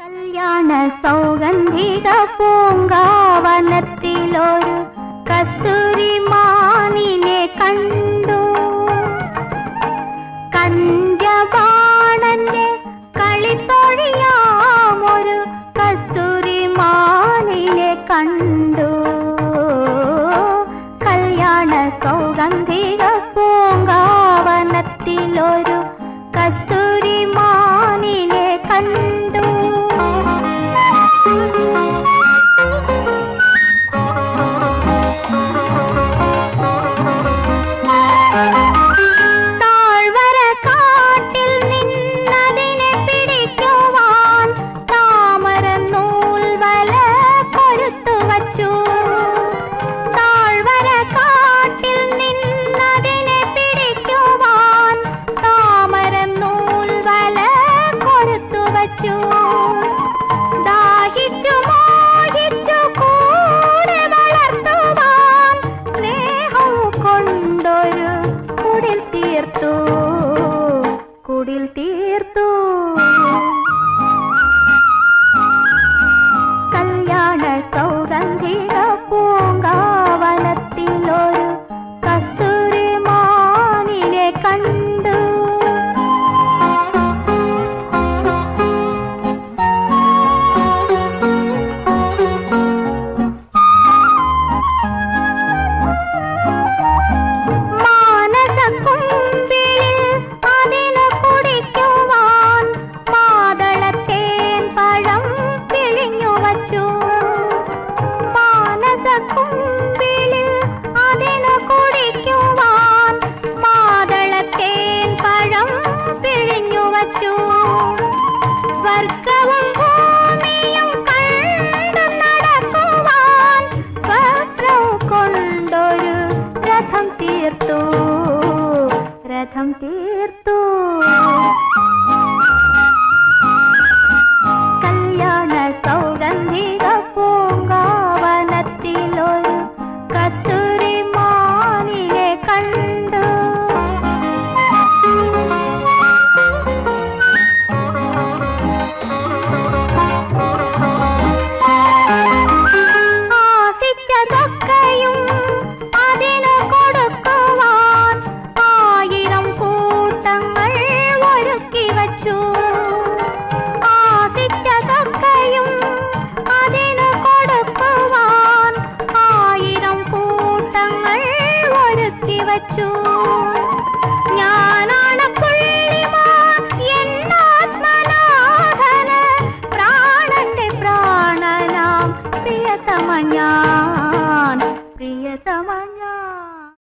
കല്യാണ സൗഗന്ധിക പൂങ്കാവനത്തിലൊരു കസ്തൂരി മാനിനെ കണ്ടു. കഞ്ചബാണന്റെ കളിപ്പൊഴിയാമൊരു കസ്തൂരി മാനിനെ കണ്ടു. കല്യാണ സൗഗന്ധിക പൂങ്കാവനത്തിലൊരു കസ്തൂരി മാനിനെ കണ്ടു. താഴ്വര കാട്ടിൽ നിന്നതിനെ പിടിക്കുവാൻ താമര നൂൽ വല പൊരുത്തു വച്ചു. താഴ്വര കാട്ടിൽ നിന്നതിനെ പിടിക്കുവാൻ താമര നൂൽ വല പൊരുത്തു വച്ചു. ദാഹിച്ചു മോഹിച്ചു കൂടെ വളർത്തുവാൻ സ്നേഹം കൊണ്ടൊരു കുടിൽ തീർത്തു. കല്യാണ സൗഗന്ധിക പൂങ്കാവനത്തിലൊരു കസ്തൂരി മാനിനെ കണ്ടു. സ്വർഗവും ഭൂമിയും കണ്ടു നടക്കുവാൻ സ്വപ്നം കൊണ്ടൊരു രഥം തീർത്തു. കല്യാണ സൗഗന്ധിക പൂങ്കാവനത്തിലൊരു കസ്തൂരി മാനിനെ കണ്ടു. ആശിച്ചതൊക്കെയും അതിനു കൊടുക്കുവാൻ 1000 കൂട്ടങ്ങൾ ഒരുക്കി വച്ചു. ആശിച്ചതൊക്കെയും അതിനു കൊടുക്കുവാൻ 1000 കൂട്ടങ്ങൾ ഒരുക്കി വച്ചു. ഞാനാണ് പുള്ളിമാൻ എന്നാത്മനാഥന് പ്രാണന്റെ പ്രാണനാം പ്രിയതമ ഞാൻ.